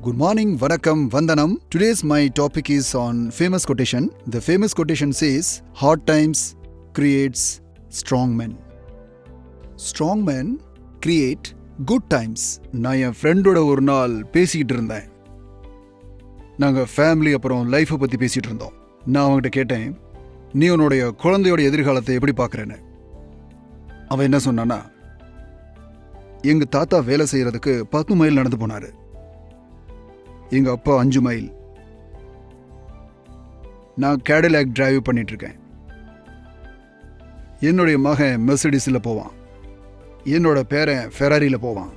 Good morning, Vanakkam, Vandanam. Today's my topic is on famous quotation. The famous quotation says, hard times creates strong men. Strong men create good times. நான் என் ஃப்ரெண்டோட ஒரு நாள் பேசிக்கிட்டு இருந்தேன். நாங்கள் family அப்புறம் லைஃப்பை பற்றி பேசிகிட்டு இருந்தோம். நான் அவங்ககிட்ட கேட்டேன், நீ உன்னுடைய குழந்தையோட எதிர்காலத்தை எப்படி பார்க்குறேன்னு. அவன் என்ன சொன்னான்னா, எங்கள் தாத்தா வேலை செய்கிறதுக்கு 10 மைல் நடந்து போனார். எங்க அப்பா 5 மைல். நான் கேடிலாக் டிரைவ் பண்ணிட்டு இருக்கேன். என்னுடைய மகன் மெர்சிடிஸில் போவான், என்னோட பேரன் ஃபெராரியில் போவான்.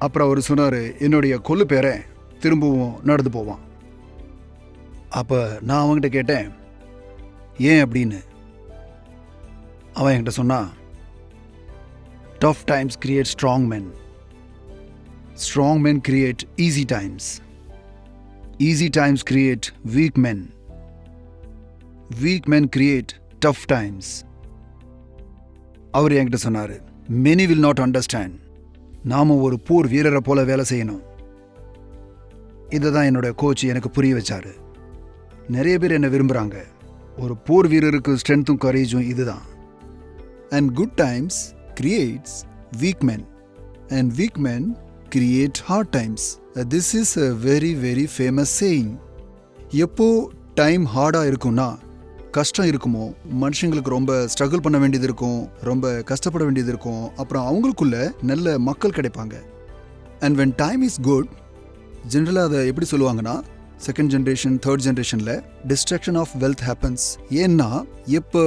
அப்புறம் அவர் சொன்னார், என்னுடைய கொல்லு பேரன் திரும்பவும் நடந்து போவான். அப்போ நான் அவங்ககிட்ட கேட்டேன், ஏன் அப்படின்னு. அவன் என்கிட்ட சொன்னான், டஃப் டைம்ஸ் கிரியேட் ஸ்ட்ராங் மென். Strong men create easy times. Easy times create weak men. Weak men create tough times. அவர் என்கிட்ட சொன்னார், many will not understand. நாம ஒரு போர் வீரரை போல வேலை செய்யணும். இதை தான் என்னோட கோச் எனக்கு புரிய வச்சாரு. நிறைய பேர் என்ன விரும்புகிறாங்க. ஒரு போர் வீரருக்கு ஸ்ட்ரென்த்தும் கரேஜும் இதுதான். And good times creates weak men. And weak men create hard times. This is a very very famous saying. எப்போ டைம் ஹார்டாக இருக்கும்னா, கஷ்டம் இருக்குமோ, மனுஷங்களுக்கு ரொம்ப ஸ்ட்ரகிள் பண்ண வேண்டியது இருக்கும், ரொம்ப கஷ்டப்பட வேண்டியது இருக்கும். அப்புறம் அவங்களுக்குள்ள நல்ல மக்கள் கிடைப்பாங்க. And when time is good, ஜென்ரலாக அதை எப்படி சொல்லுவாங்கன்னா, செகண்ட் ஜென்ரேஷன் தேர்ட் ஜென்ரேஷனில் டிஸ்ட்ரக்ஷன் ஆஃப் வெல்த் ஹேப்பன்ஸ். ஏன்னா எப்போ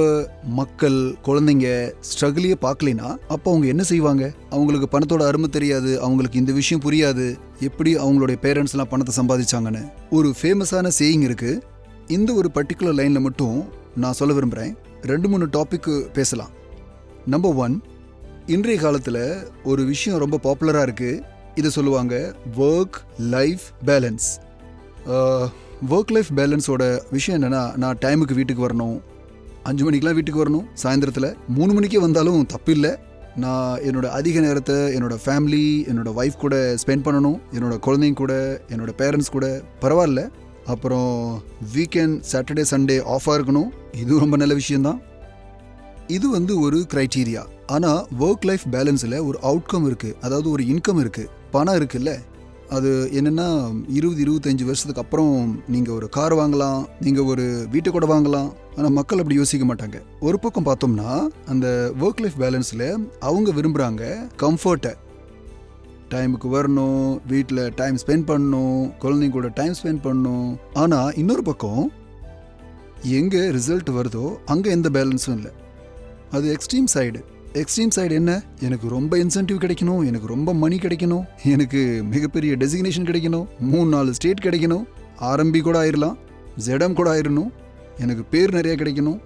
மக்கள் குழந்தைங்க ஸ்ட்ரகிளையே பார்க்கலினா அப்போ அவங்க என்ன செய்வாங்க? அவங்களுக்கு பணத்தோட அருமை தெரியாது, அவங்களுக்கு இந்த விஷயம் புரியாது, எப்படி அவங்களுடைய பேரண்ட்ஸ்லாம் பணத்தை சம்பாதிச்சாங்கன்னு. ஒரு ஃபேமஸான சேயிங் இருக்கு. இந்த ஒரு பர்டிகுலர் லைனில் மட்டும் நான் சொல்ல விரும்புகிறேன். 2-3 டாபிக் பேசலாம். நம்பர் 1, இன்றைய காலத்தில் ஒரு விஷயம் ரொம்ப பாப்புலராக இருக்குது. இதை சொல்லுவாங்க work life balance. Work life பேலன்ஸோட விஷயம் என்னென்னா, நான் டைமுக்கு வீட்டுக்கு வரணும், 5 மணிக்கெலாம் வீட்டுக்கு வரணும், சாயந்தரத்தில் 3 மணிக்கே வந்தாலும் தப்பு இல்லை. நான் என்னோட அதிக நேரத்தை என்னோட ஃபேமிலி, என்னோட ஒய்ஃப் கூட ஸ்பெண்ட் பண்ணணும், என்னோட குழந்தைங்க கூட, என்னோட பேரண்ட்ஸ் கூட பரவாயில்ல. அப்புறம் வீக்கெண்ட் சாட்டர்டே சண்டே ஆஃபாக இருக்கணும். இது ரொம்ப நல்ல விஷயந்தான். இது ஒரு க்ரைட்டீரியா. ஆனால் ஒர்க் லைஃப் பேலன்ஸில் ஒரு அவுட்கம் இருக்குது, அதாவது ஒரு இன்கம் இருக்குது, பணம் இருக்குல்ல. அது என்னென்னா, 20-25 வருஷத்துக்கு அப்புறம் நீங்கள் ஒரு கார் வாங்கலாம், நீங்கள் ஒரு வீட்டை கூட வாங்கலாம். ஆனால் மக்கள் அப்படி யோசிக்க மாட்டாங்க. ஒரு பக்கம் பார்த்தோம்னா, அந்த ஒர்க் லைஃப் பேலன்ஸில் அவங்க விரும்புகிறாங்க கம்ஃபர்ட்டை. டைமுக்கு வரணும், வீட்டில் டைம் ஸ்பெண்ட் பண்ணணும், குழந்தைங்க கூட டைம் ஸ்பெண்ட் பண்ணணும். ஆனால் இன்னொரு பக்கம் எங்கே ரிசல்ட் வருதோ அங்கே எந்த பேலன்ஸும் இல்லை. அது எக்ஸ்ட்ரீம் சைடு. எக்ஸ்ட்ரீம் சைடு என்ன? எனக்கு ரொம்ப இன்சென்டிவ் கிடைக்கணும், எனக்கு ரொம்ப மணி கிடைக்கணும், எனக்கு மிகப்பெரிய டெசிக்னேஷன் கிடைக்கணும், 3-4 ஸ்டேட் கிடைக்கணும், ஆர்எம்பி கூட ஆயிடலாம், ஜெடம் கூட ஆயிடணும், எனக்கு பேர் நிறைய கிடைக்கணும்.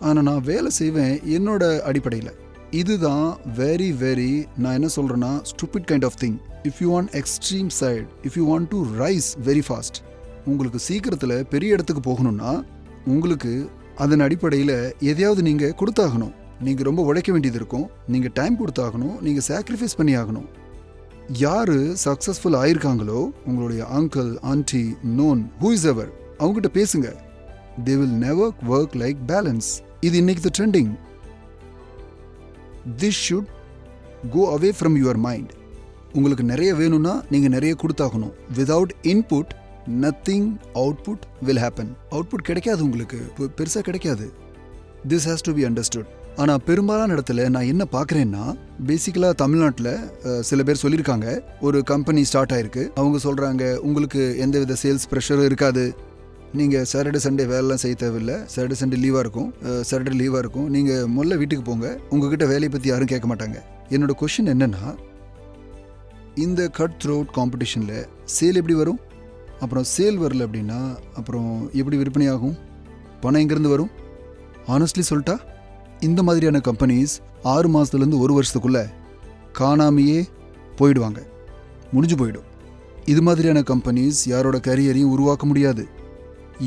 ஆனால் நான் வேலை செய்வேன் என்னோட அடிப்படையில். இதுதான் வெரி வெரி, நான் என்ன சொல்கிறேன்னா, stupid kind of thing. If you want extreme side, if you want to rise very fast, உங்களுக்கு சீக்கிரத்தில் பெரிய இடத்துக்கு போகணும்னா உங்களுக்கு அதன் அடிப்படையில் எதையாவது நீங்கள் கொடுத்தாகணும். நீங்கள் ரொம்ப உழைக்க வேண்டியது இருக்கும், நீங்கள் டைம் கொடுத்தாகணும், நீங்கள் சாக்ரிஃபைஸ் பண்ணி ஆகணும். யார் சக்ஸஸ்ஃபுல் ஆயிருக்காங்களோ, உங்களுடைய uncle, aunty, known, who is ever, அவங்ககிட்ட பேசுங்க. They will never work like balance. இது இன்னைக்கு the trending. This should go away from your mind. உங்களுக்கு நிறைய வேணும்னா நீங்கள் நிறைய கொடுத்தாகணும். Without input nothing output will happen. Output கிடைக்காது, உங்களுக்கு பெருசாக கிடைக்காது. This has to be understood. ஆனால் பெரும்பாலான இடத்துல நான் என்ன பார்க்குறேன்னா, பேசிக்கலாக தமிழ்நாட்டில் சில பேர் சொல்லியிருக்காங்க, ஒரு கம்பெனி ஸ்டார்ட் ஆயிருக்கு. அவங்க சொல்கிறாங்க, உங்களுக்கு எந்தவித சேல்ஸ் ப்ரெஷரும் இருக்காது, நீங்கள் சாட்டர்டே சண்டே வேலைலாம் செய்ய தேவையில்லை, சாட்டர்டே சண்டே லீவாக இருக்கும், சாட்டர்டே லீவாக இருக்கும், நீங்கள் முதல்ல வீட்டுக்கு போங்க, உங்ககிட்ட வேலையை பற்றி யாரும் கேட்க மாட்டாங்க. என்னோட கொஷின் என்னென்னா, இந்த கட் த்ரோட் காம்படிஷனில் சேல் எப்படி வரும்? அப்புறம் சேல் வரல அப்படின்னா அப்புறம் எப்படி விற்பனை ஆகும்? பணம் எங்கேருந்து வரும்? ஆனஸ்ட்லி சொல்லிட்டா, இந்த மாதிரியான கம்பெனிஸ் 6 மாதத்துலேருந்து 1 வருஷத்துக்குள்ளே காணாமையே போயிடுவாங்க, முடிஞ்சு போயிடும். இது மாதிரியான கம்பெனிஸ் யாரோட கரியரையும் உருவாக்க முடியாது.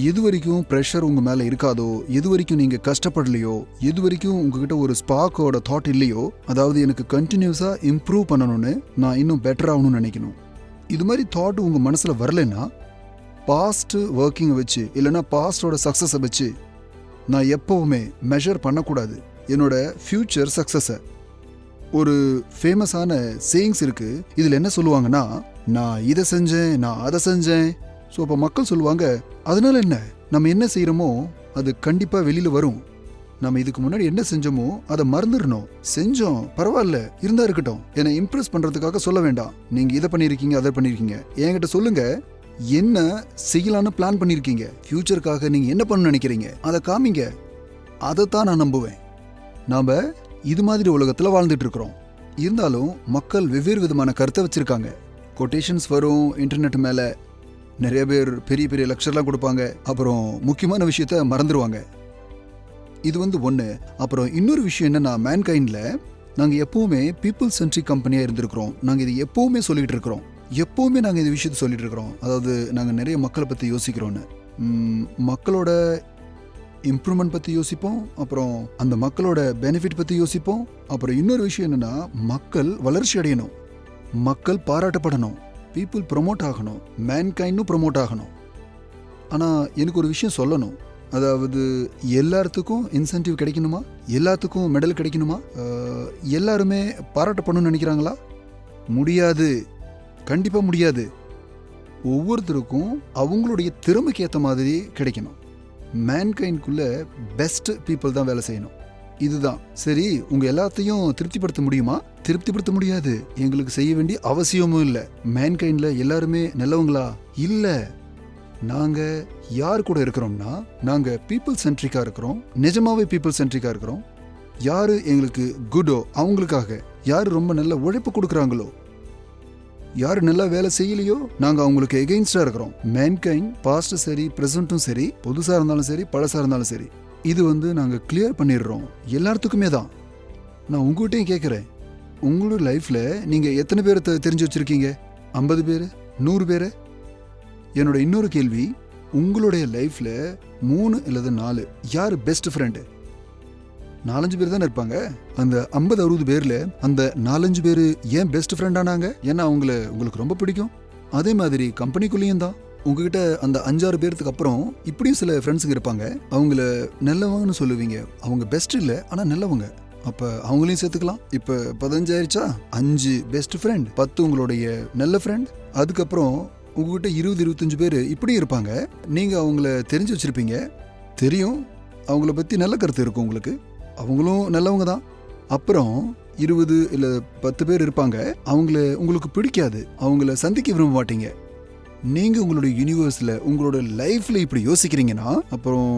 எது வரைக்கும் ப்ரெஷர் உங்கள் மேலே இருக்காதோ, எது வரைக்கும் நீங்கள் கஷ்டப்படலையோ, எது வரைக்கும் உங்ககிட்ட ஒரு ஸ்பார்க்கோட தாட் இல்லையோ, அதாவது எனக்கு கண்டினியூஸாக இம்ப்ரூவ் பண்ணணும்னு, நான் இன்னும் பெட்டர் ஆகணும்னு நினைக்கணும், இது மாதிரி தாட் உங்கள் மனசில் வரலைன்னா பாஸ்ட் ஒர்க்கிங்கை வச்சு இல்லைன்னா பாஸ்டோட சக்ஸஸை வச்சு நான் எப்போவுமே மெஷர் பண்ணக்கூடாது என்னோட ஃப்யூச்சர் சக்ஸஸை. ஒரு ஃபேமஸான சேயிங்ஸ் இருக்கு. இதில் என்ன சொல்லுவாங்கன்னா, நான் இதை செஞ்சேன், நான் அதை செஞ்சேன். ஸோ அப்போ மக்கள் சொல்லுவாங்க, அதனால என்ன, நம்ம என்ன செய்கிறோமோ அது கண்டிப்பாக வெளியில் வரும். நம்ம இதுக்கு முன்னாடி என்ன செஞ்சோமோ அதை மறந்துடணும். செஞ்சோம், பரவாயில்ல, இருந்தா இருக்கட்டும். என்னை இம்ப்ரெஸ் பண்ணுறதுக்காக சொல்ல வேண்டாம். நீங்கள் இதை பண்ணியிருக்கீங்க, அதை பண்ணியிருக்கீங்க. என்கிட்ட சொல்லுங்க, என்ன செய்யலான்னு பிளான் பண்ணியிருக்கீங்க, ஃபியூச்சருக்காக நீங்கள் என்ன பண்ண நினைக்கிறீங்க, அதை காமிங்க. அதைத்தான் நான் நம்புவேன். நாம் இது மாதிரி உலகத்தில் வாழ்ந்துட்டு இருக்கிறோம். இருந்தாலும் மக்கள் வெவ்வேறு விதமான கருத்தை வச்சிருக்காங்க. கொட்டேஷன்ஸ் வரும் இன்டர்நெட் மேலே, நிறைய பேர் பெரிய பெரிய லெக்சர்லாம் கொடுப்பாங்க. அப்புறம் முக்கியமான விஷயத்த மறந்துடுவாங்க. இது ஒன்று. அப்புறம் இன்னொரு விஷயம் என்னன்னா, மேன்கைண்டில் நாங்கள் எப்போவுமே பீப்புள் சென்ட்ரிக் கம்பெனியாக இருந்திருக்கிறோம். நாங்கள் இது எப்போவுமே சொல்லிகிட்டு இருக்கிறோம். எப்போவுமே நாங்கள் இந்த விஷயத்த சொல்லிட்டு இருக்கிறோம். அதாவது நாங்கள் நிறைய மக்களை பற்றி யோசிக்கிறோன்னு. மக்களோட இம்ப்ரூவ்மெண்ட் பற்றி யோசிப்போம். அப்புறம் அந்த மக்களோட பெனிஃபிட் பற்றி யோசிப்போம். அப்புறம் இன்னொரு விஷயம் என்னன்னா, மக்கள் வளர்ச்சி அடையணும், மக்கள் பாராட்டப்படணும், பீப்புள் ப்ரொமோட் ஆகணும், மேன்கைண்டும் ப்ரொமோட் ஆகணும். ஆனால் எனக்கு ஒரு விஷயம் சொல்லணும். அதாவது எல்லாத்துக்கும் இன்சென்டிவ் கிடைக்கணுமா, எல்லாத்துக்கும் மெடல் கிடைக்கணுமா, எல்லாருமே பாராட்டப்படணும்னு நினைக்கிறாங்களா? முடியாது, கண்டிப்பாக முடியாது. ஒவ்வொருத்தருக்கும் அவங்களுடைய திறமைக்கு ஏற்ற மாதிரி கிடைக்கணும். மேன்கைண்ட்குள்ள பெஸ்ட் பீப்புள் தான் வேலை செய்யணும். இதுதான் சரி. உங்க எல்லாத்தையும் திருப்திப்படுத்த முடியுமா? திருப்திப்படுத்த முடியாது. எங்களுக்கு செய்ய வேண்டிய அவசியமும் இல்லை. மேன்கைண்ட்ல எல்லாருமே நல்லவங்களா? இல்ல. நாங்க யார் கூட இருக்கிறோம்னா, நாங்க பீப்புள் சென்ட்ரிக்கா இருக்கிறோம். நிஜமாவே பீப்புள் சென்ட்ரிக்கா இருக்கிறோம். யாரு எங்களுக்கு குட்டோ அவங்களுக்காக, யாரு ரொம்ப நல்ல உழைப்பு கொடுக்குறாங்களோ, யாரு நல்லா வேலை செய்யலையோ, நாங்க அவங்களுக்கு எகெயின்ஸ்டா இருக்கிறோம். மேன்கைண்ட் பாஸ்ட் சரி, பிரசன்ட்டும் சரி, புதுசா இருந்தாலும் சரி, பழசா இருந்தாலும் சரி, இது நாங்க கிளியர் பண்ணிடுறோம். எல்லாத்துக்குமே தான். நான் உங்ககிட்டையும் கேட்குறேன், உங்களோட லைஃப்ல நீங்க எத்தனை பேரை தெரிஞ்சு வச்சிருக்கீங்க? 50 பேர், 100 பேர்? என்னோட இன்னொரு கேள்வி, உங்களுடைய லைஃப்ல 3 அல்லது 4 யாரு பெஸ்ட் ஃப்ரெண்டு? 4-5 பேர் தானே இருப்பாங்க. அந்த 50-60 பேர்ல அந்த 4-5 பேர் ஏன் பெஸ்ட் ஃப்ரெண்ட் ஆனாங்க? ஏன்னா உங்களுக்கு ரொம்ப பிடிக்கும். அதே மாதிரி கம்பெனிக்குள்ளேயும் தான். உங்ககிட்ட அந்த 5-6 பேருக்கு அப்புறம் இப்படியும் சில ஃப்ரெண்ட்ஸுங்க இருப்பாங்க. அவங்கள நல்லவங்கன்னு சொல்லுவீங்க. அவங்க பெஸ்ட் இல்லை, ஆனால் நல்லவங்க. அப்ப அவங்களையும் சேர்த்துக்கலாம். இப்ப 15 ஆயிடுச்சா? 5 பெஸ்ட் ஃப்ரெண்ட், 10 உங்களுடைய நல்ல ஃப்ரெண்ட். அதுக்கப்புறம் உங்ககிட்ட 20-25 பேர் இப்படி இருப்பாங்க. நீங்க அவங்கள தெரிஞ்சு வச்சிருப்பீங்க. தெரியும், அவங்கள பத்தி நல்ல கருத்து இருக்கும் உங்களுக்கு. அவங்களும் நல்லவங்க தான். அப்புறம் 20 இல்ல 10 பேர் இருப்பாங்க. அவங்கள உங்களுக்கு பிடிக்காது, அவங்கள சந்திக்க விரும்ப மாட்டீங்க. நீங்க உங்களுடைய யூனிவர்ஸ்ல, உங்களோட லைஃப்ல இப்படி யோசிக்கிறீங்கன்னா, அப்புறம்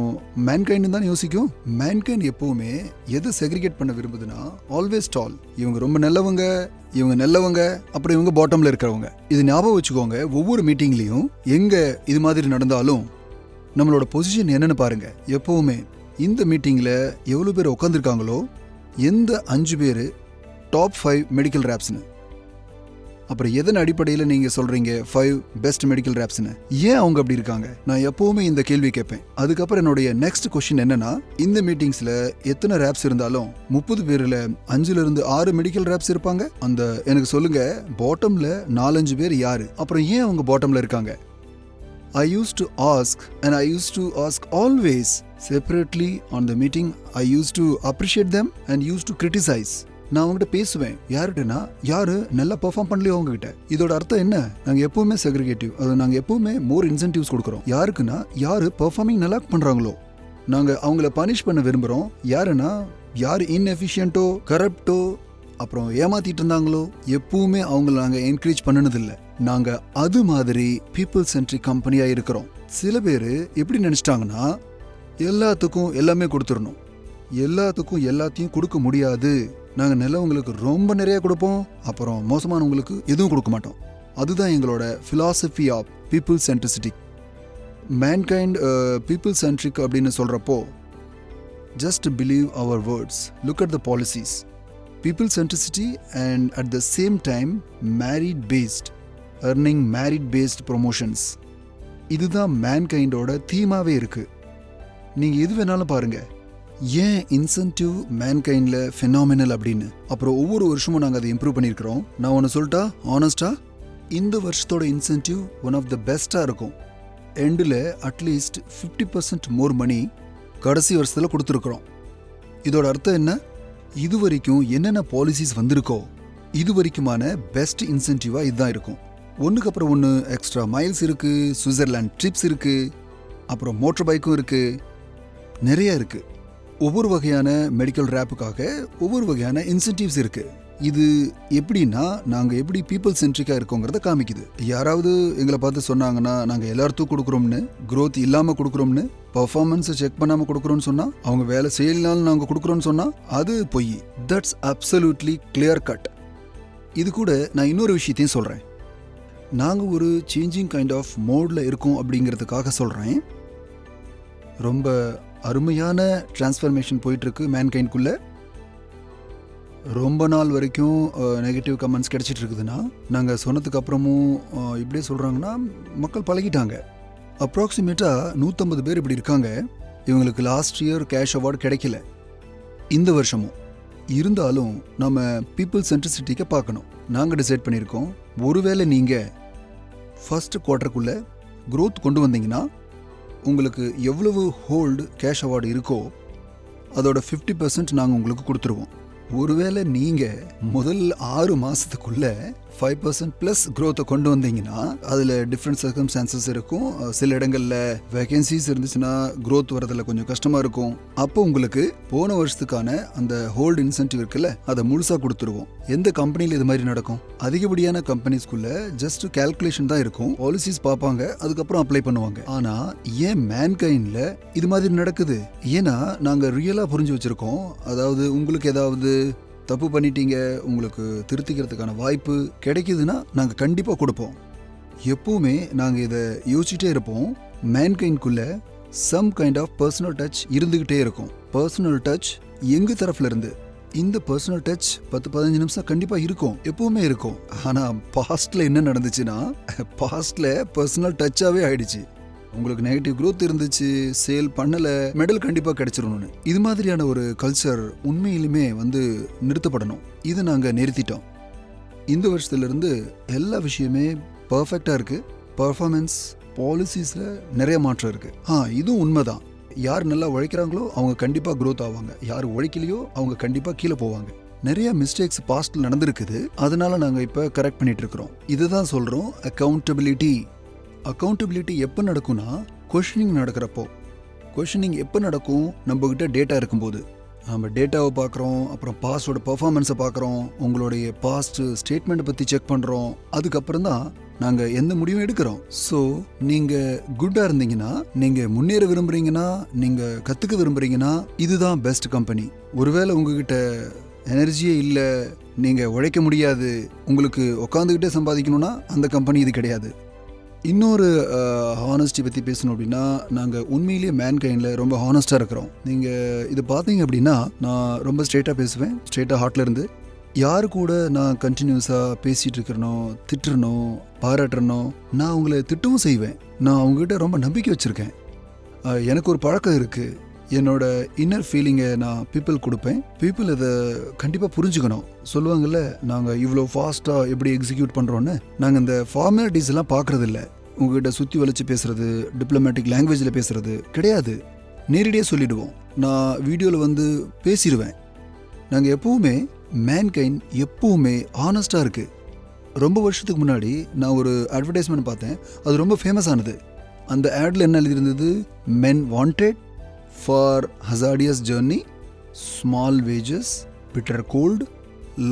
மேன்கைண்ட் தான் யோசிக்கும். மேன்கைண்ட் எப்பவுமே எதை செக்ரிகேட் பண்ண விரும்புதுன்னா, ஆல்வேஸ் டால். இவங்க ரொம்ப நல்லவங்க, இவங்க நல்லவங்க, அப்புறம் இவங்க பாட்டம்ல இருக்கிறவங்க. இது ஞாபகம் வச்சுக்கோங்க. ஒவ்வொரு மீட்டிங்லயும் எங்க இது மாதிரி நடந்தாலும் நம்மளோட பொசிஷன் என்னன்னு பாருங்க. எப்பவுமே இந்த மீட்டிங்ல எவ்வளவு பேர் உட்காந்துருக்காங்களோ, எந்த 5 பேர் டாப் 5 மெடிக்கல் ரேப்ஸ்னு, அப்புறம் எதன் அடிப்படையில் நீங்க சொல்றீங்க 5 பெஸ்ட் மெடிக்கல் ரேப்ஸ்னு? ஏன் அவங்க அப்படி இருக்காங்க? நான் எப்பவுமே இந்த கேள்வி கேட்பேன். அதுக்கப்புறம் என்னுடைய நெக்ஸ்ட் கொஸ்டின் என்னன்னா, இந்த மீட்டிங்ஸ்ல எத்தனை ரேப்ஸ் இருந்தாலும் 30 பேர்ல 5-6 மெடிக்கல் ரேப்ஸ் இருப்பாங்க. அந்த எனக்கு சொல்லுங்க, பாட்டம்ல 4-5 பேர் யாரு? அப்புறம் ஏன் அவங்க பாட்டம்ல இருக்காங்க? I used to ask, and I used to ask always separately on the meeting. I used to appreciate them and used to criticize. நான் அவங்ககிட்ட பேசுவேன். யாருன்னா, யாரு நல்லா பெர்ஃபார்ம் பண்ணலையோ அவங்க கிட்ட. இதோட அர்த்தம் என்ன? நாங்க எப்பவுமே செக்ரிகேட்டிவ். அது நாங்க எப்பவுமே மோர் இன்சென்டிவ்ஸ் கொடுக்குறோம். யாருக்குன்னா, யாரு பெர்ஃபார்மிங் நல்லா பண்றாங்களோ நாங்க அவங்கள பனிஷ் பண்ண விரும்புறோம். யாருன்னா, யாரு இன்எஃபிஷியன்ட்டோ, கரப்டோ, அப்புறம் ஏமாத்திட்டு இருந்தாங்களோ, எப்பவுமே அவங்கள நாங்க என்கரேஜ் பண்ணனதில்லை. நாங்க அது மாதிரி பீப்புள் சென்ட்ரிக் கம்பெனியா இருக்கிறோம். சில பேர் எப்படி நினைச்சிட்டாங்கன்னா, எல்லாத்துக்கும் எல்லாமே கொடுத்துடணும், எல்லாத்துக்கும் எல்லாத்தையும் கொடுக்க முடியாது. நாங்கள் நல்லவங்களுக்கு ரொம்ப நிறைய கொடுப்போம், அப்புறம் மோசமானவங்களுக்கு எதுவும் கொடுக்க மாட்டோம். அதுதான் எங்களோட philosophy of people centricity. Mankind people centric அப்படின்னு சொல்கிறப்போ, just believe our words, look at the policies. People centricity and at the same time merit based, earning merit based promotions. இதுதான் மேன்கைண்டோட தீமாவே இருக்கு. நீங்க எது வேணாலும் பாருங்க. ஏன் இன்சென்டிவ் மேன்கைண்ட்ல ஃபெனாமினல் அப்படின்னு. அப்புறம் ஒவ்வொரு வருஷமும் நாங்கள் அதை இம்ப்ரூவ் பண்ணியிருக்கிறோம். நான் ஒன்று சொல்லிட்டா, ஆனஸ்டா, இந்த வருஷத்தோட இன்சென்டிவ் ஒன் ஆஃப் த பெஸ்ட்டாக இருக்கும். எண்டில் அட்லீஸ்ட் 50% மோர் மணி கடைசி வருஷத்தில் கொடுத்துருக்குறோம். இதோட அர்த்தம் என்ன? இது வரைக்கும் என்னென்ன பாலிசிஸ் வந்திருக்கோ இது வரைக்குமான பெஸ்ட் இன்சென்டிவாக இதுதான் இருக்கும். ஒன்றுக்கு அப்புறம் ஒன்று எக்ஸ்ட்ரா மைல்ஸ் இருக்குது, சுவிட்சர்லாண்ட் ட்ரிப்ஸ் இருக்குது, அப்புறம் மோட்டர் பைக்கும் இருக்குது, நிறைய இருக்குது. ஒவ்வொரு வகையான மெடிக்கல் ரேப்புக்காக ஒவ்வொரு வகையான இன்சென்டிவ்ஸ் இருக்குது. இது எப்படின்னா நாங்கள் எப்படி பீப்புள் சென்ட்ரிக்காக இருக்கோங்கிறத காமிக்குது. யாராவது எங்களை பார்த்து சொன்னாங்கன்னா நாங்கள் எல்லாத்துக்கும் கொடுக்குறோம்னு, க்ரோத் இல்லாமல் கொடுக்குறோம்னு, பர்ஃபார்மன்ஸை செக் பண்ணாமல் கொடுக்குறோன்னு சொன்னால், அவங்க வேலை செய்யலனாலும் நாங்கள் கொடுக்குறோன்னு சொன்னால் அது பொய். That's absolutely clear cut. இது கூட நான் இன்னொரு விஷயத்தையும் சொல்கிறேன். நாங்கள் ஒரு சேஞ்சிங் கைண்ட் ஆஃப் மோடில் இருக்கோம் அப்படிங்கிறதுக்காக சொல்கிறேன். ரொம்ப அருமையான டிரான்ஸ்ஃபர்மேஷன் போயிட்டுருக்கு மேன்கைண்ட்குள்ளே. ரொம்ப நாள் வரைக்கும் நெகட்டிவ் கமெண்ட்ஸ் கிடச்சிட்டு இருக்குதுன்னா நாங்கள் சொன்னதுக்கு அப்புறமும் இப்படியே சொல்கிறாங்கன்னா மக்கள் பழகிட்டாங்க. அப்ராக்சிமேட்டாக 150 பேர் இப்படி இருக்காங்க. இவங்களுக்கு லாஸ்ட் இயர் கேஷ் அவார்டு கிடைக்கல, இந்த வருஷமும். இருந்தாலும் நம்ம பீப்புள் சென்ட்ரிசிட்டிக்கு பார்க்கணும். நாங்கள் டிசைட் பண்ணியிருக்கோம், ஒருவேளை நீங்கள் ஃபர்ஸ்ட் குவார்ட்டருக்குள்ளே க்ரோத் கொண்டு வந்தீங்கன்னா உங்களுக்கு எவ்வளவு ஹோல்டு கேஷ் அவார்டு இருக்கோ அதோட 50% நாங்கள் உங்களுக்கு கொடுத்துருவோம். ஒருவேளை நீங்கள் முதல் 6 மாதத்துக்குள்ள 5% ப்ளஸ் க்ரோத்தை கொண்டு வந்தீங்கன்னா அதில் டிஃப்ரெண்ட் சர்க்கம்ஸ்டான்சஸ் இருக்கும். சில இடங்களில் வேகன்சிஸ் இருந்துச்சுன்னா க்ரோத் வரதில் கொஞ்சம் கஷ்டமாக இருக்கும். அப்போ உங்களுக்கு போன வருஷத்துக்கான அந்த ஹோல்டு இன்சென்டிவ் இருக்குல்ல, அதை முழுசாக கொடுத்துருவோம். எந்த கம்பெனியில் இது மாதிரி நடக்கும்? அதிகப்படியான கம்பெனிஸ்குள்ள ஜஸ்ட் கால்குலேஷன் தான் இருக்கும். பாலிசிஸ் பார்ப்பாங்க, அதுக்கப்புறம் அப்ளை பண்ணுவாங்க. ஆனால் ஏன் மேன்கைண்ட்ல இது மாதிரி நடக்குது? ஏன்னா நாங்கள் ரியலாக புரிஞ்சு வச்சிருக்கோம். அதாவது உங்களுக்கு ஏதாவது தப்பு பண்ணிட்டீங்க, உங்களுக்கு திருத்திக்கிறதுக்கான வாய்ப்பு கிடைக்குதுன்னா நாங்கள் கண்டிப்பாக கொடுப்போம். எப்பவுமே நாங்கள் இதை யோசிச்சுட்டே இருப்போம். மேன்கைண்ட்குள்ள some kind of personal touch இருந்துக்கிட்டே இருக்கும். பர்சனல் டச் எங்கள் தரப்புல இருந்து இந்த பர்சனல் டச் 10-15 நிமிஷம் கண்டிப்பாக இருக்கும், எப்பவுமே இருக்கும். ஆனால் பாஸ்ட்ல என்ன நடந்துச்சுன்னா, பாஸ்ட்ல பர்சனல் டச்சாகவே ஆயிடுச்சு. உங்களுக்கு நெகட்டிவ் க்ரோத் இருந்துச்சு, சேல் பண்ணலை, மெடல் கண்டிப்பாக கிடைச்சிடணும்னு. இது மாதிரியான ஒரு கல்ச்சர் உண்மையிலுமே நிறுத்தப்படணும். இதை நாங்கள் நிறுத்திட்டோம். இந்த வருஷத்துலேருந்து எல்லா விஷயமே பர்ஃபெக்டாக இருக்குது. பர்ஃபார்மன்ஸ் பாலிசிஸில் நிறைய மாற்றம் இருக்குது. இதுவும் உண்மைதான். யார் நல்லா உழைக்கிறாங்களோ அவங்க கண்டிப்பாக க்ரோத் ஆவாங்க, யார் உழைக்கலையோ அவங்க கண்டிப்பாக கீழே போவாங்க. நிறைய மிஸ்டேக்ஸ் பாஸ்டில் நடந்திருக்குது, அதனால நாங்கள் இப்போ கரெக்ட் பண்ணிட்டு இருக்கிறோம். இதுதான் சொல்கிறோம் அக்கௌண்டபிலிட்டி. அக்கௌண்டபிலிட்டி எப்போ நடக்கும்னா கொஷனிங் நடக்கிறப்போ. கொஷனிங் எப்போ நடக்கும்? நம்மக்கிட்ட டேட்டா இருக்கும்போது. நம்ம டேட்டாவை பார்க்குறோம், அப்புறம் பாஸ்டோட பர்ஃபார்மன்ஸை பார்க்குறோம், உங்களுடைய பாஸ்ட் ஸ்டேட்மெண்ட்டை பற்றி செக் பண்ணுறோம். அதுக்கப்புறம் தான் நாங்கள் எந்த முடிவும் எடுக்கிறோம். ஸோ நீங்கள் குட்டாக இருந்தீங்கன்னா, நீங்கள் முன்னேற விரும்புகிறீங்கன்னா, நீங்கள் கற்றுக்க விரும்புகிறீங்கன்னா இதுதான் பெஸ்ட் கம்பெனி. ஒருவேளை உங்ககிட்ட எனர்ஜியே இல்லை, நீங்கள் உழைக்க முடியாது, உங்களுக்கு உட்காந்துக்கிட்டே சம்பாதிக்கணும்னா அந்த கம்பெனி இது கிடையாது. இன்னொரு ஹானஸ்டி பற்றி பேசணும் அப்படின்னா, நாங்கள் உண்மையிலேயே மேன்கைண்டில் ரொம்ப ஹானஸ்டாக இருக்கிறோம். நீங்கள் இது பார்த்தீங்க அப்படின்னா நான் ரொம்ப ஸ்ட்ரெயிட்டாக பேசுவேன், ஸ்ட்ரெயிட்டாக ஹார்ட்ல இருந்து. யாரு கூட நான் கண்டினியூஸாக பேசிகிட்டு இருக்கிறனோ, திட்டுறனோ, பாராட்டுறனோ, நான் அவங்கள திட்டவும் செய்வேன். நான் அவங்ககிட்ட ரொம்ப நம்பிக்கை வச்சுருக்கேன். எனக்கு ஒரு பழக்கம் இருக்குது, என்னோட இன்னர் ஃபீலிங்கை நான் பீப்புள் கொடுப்பேன். பீப்புள் இதை கண்டிப்பாக புரிஞ்சுக்கணும். சொல்லுவாங்கள்ல, நாங்கள் இவ்வளோ ஃபாஸ்ட்டாக எப்படி எக்ஸிக்யூட் பண்ணுறோன்னு. நாங்கள் இந்த ஃபார்மாலிட்டிஸ் எல்லாம் பார்க்குறதில்ல. உங்ககிட்ட சுற்றி வளைச்சு பேசுறது, டிப்ளமேட்டிக் லாங்குவேஜில் பேசுறது கிடையாது. நேரடியாக சொல்லிடுவோம். நான் வீடியோவில் பேசிடுவேன். நாங்கள் எப்பவுமே மேன்கைண்ட் எப்பவுமே ஆனஸ்டாக இருக்குது. ரொம்ப வருஷத்துக்கு முன்னாடி நான் ஒரு அட்வர்டைஸ்மெண்ட் பார்த்தேன், அது ரொம்ப ஃபேமஸ் ஆனது. அந்த ஆடில் என்ன எழுதியிருந்தது? Men wanted for hazardous journey, small wages, bitter cold,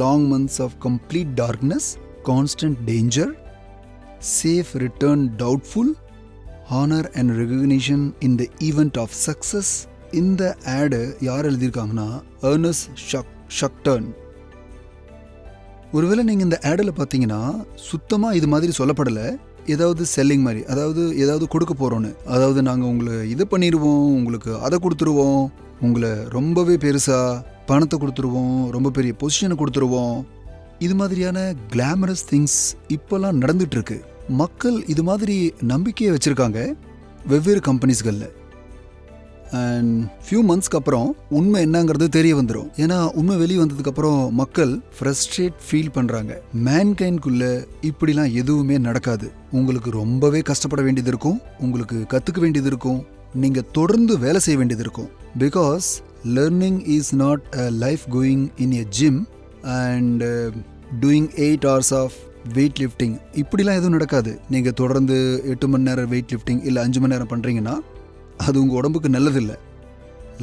long months of complete darkness, constant danger, safe return doubtful, honor and recognition in the event of success. இந்த ஆடு யார் எழுதியிருக்காங்கன்னா ஏர்னஸ்ட் ஷக்டர்ன். ஒருவேளை நீங்கள் இந்த ஆடில் பார்த்தீங்கன்னா சுத்தமாக இது மாதிரி சொல்லப்படலை. ஏதாவது செல்லிங் மாதிரி, அதாவது ஏதாவது கொடுக்க போகிறோன்னு, அதாவது நாங்கள் உங்களை இதை பண்ணிடுவோம், உங்களுக்கு அதை கொடுத்துருவோம், உங்களை ரொம்பவே பெருசாக பணத்தை கொடுத்துருவோம், ரொம்ப பெரிய பொசிஷனை கொடுத்துருவோம். இது மாதிரியான கிளாமரஸ் திங்ஸ் இப்போல்லாம் நடந்துட்டு இருக்கு. மக்கள் இது மாதிரி நம்பிக்கையை வச்சுருக்காங்க வெவ்வேறு கம்பெனிஸ்களில். அண்ட் ஃபியூ மந்த்ஸ்க்கு அப்புறம் உண்மை என்னங்கிறது தெரிய வந்துடும். ஏன்னா உண்மை வெளியே வந்ததுக்கு அப்புறம் மக்கள் ஃப்ரஸ்ட்ரேட் ஃபீல் பண்றாங்க. மேன்கைண்ட்குள்ள இப்படிலாம் எதுவுமே நடக்காது. உங்களுக்கு ரொம்பவே கஷ்டப்பட வேண்டியது இருக்கும், உங்களுக்கு கத்துக்க வேண்டியது இருக்கும், நீங்க தொடர்ந்து வேலை செய்ய வேண்டியது இருக்கும். Because learning is not a life going in a gym and doing 8 hours of weight lifting. இப்படிலாம் எதுவும் நடக்காது. நீங்கள் தொடர்ந்து 8 மணி நேரம் வெயிட் லிஃப்டிங் இல்லை 5 மணி நேரம் பண்ணுறீங்கன்னா அது உங்கள் உடம்புக்கு நல்லதில்லை.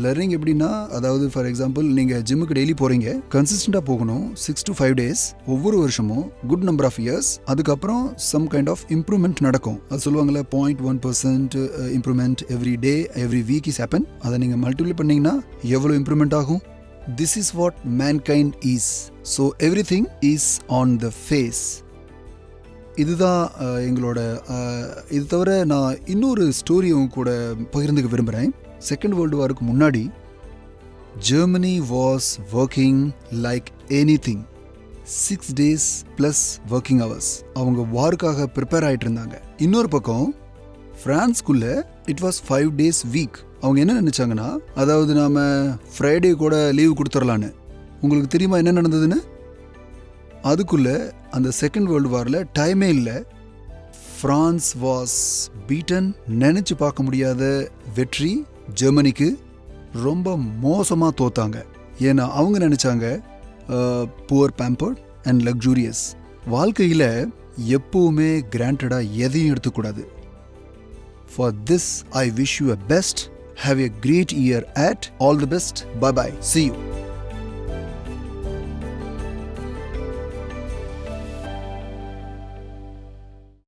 லர்னிங் எப்படின்னா, அதாவது ஃபார் எக்ஸாம்பிள் நீங்கள் ஜிம்முக்கு டெய்லி போகிறீங்க, கன்சிஸ்டண்ட்டாக போகணும் 6 to 5 days, ஒவ்வொரு வருஷமும் குட் நம்பர் ஆஃப் இயர்ஸ். அதுக்கப்புறம் சம் கைண்ட் ஆஃப் இம்ப்ரூவ்மெண்ட் நடக்கும். அது சொல்லுவாங்கள்ல 0.1% improvement every day every week is happen. அதை நீங்கள் மல்டிப்ளை பண்ணிங்கன்னா எவ்வளோ இம்ப்ரூவ்மெண்ட் ஆகும்? This is what mankind is. So everything is on the face. இதுதான் எங்களோட இது தவிர நான் இன்னொரு ஸ்டோரியும் கூட பகிர்ந்துக்க விரும்புகிறேன். செகண்ட் வேர்ல்டு வாருக்கு முன்னாடி Germany was working like anything. 6 days plus working hours. அவங்க வாருக்காக ப்ரிப்பேர் ஆகிட்டு இருந்தாங்க. இன்னொரு பக்கம் ஃப்ரான்ஸ்குள்ள இட் வாஸ் 5 days வீக். அவங்க என்ன நினைச்சாங்கன்னா, அதாவது நாம ஃப்ரைடே கூட லீவு கொடுத்துடலான்னு. உங்களுக்கு தெரியுமா என்ன நடந்ததுன்னு? அதுக்குள்ள அந்த செகண்ட் வேர்ல்டு வாரில் டைமே இல்லை. France was beaten. நினைச்சு பார்க்க முடியாத வெற்றி ஜெர்மனிக்கு. ரொம்ப மோசமாக தோத்தாங்க. ஏன்னா அவங்க நினைச்சாங்க புவர், பேம்பர்ட் அண்ட் லக்ஸூரியஸ். வாழ்க்கையில் எப்பவுமே கிராண்டடாக எதையும் எடுத்துக்கூடாது. For this, I wish you a best. Have a great year at all the best. Bye bye. See you.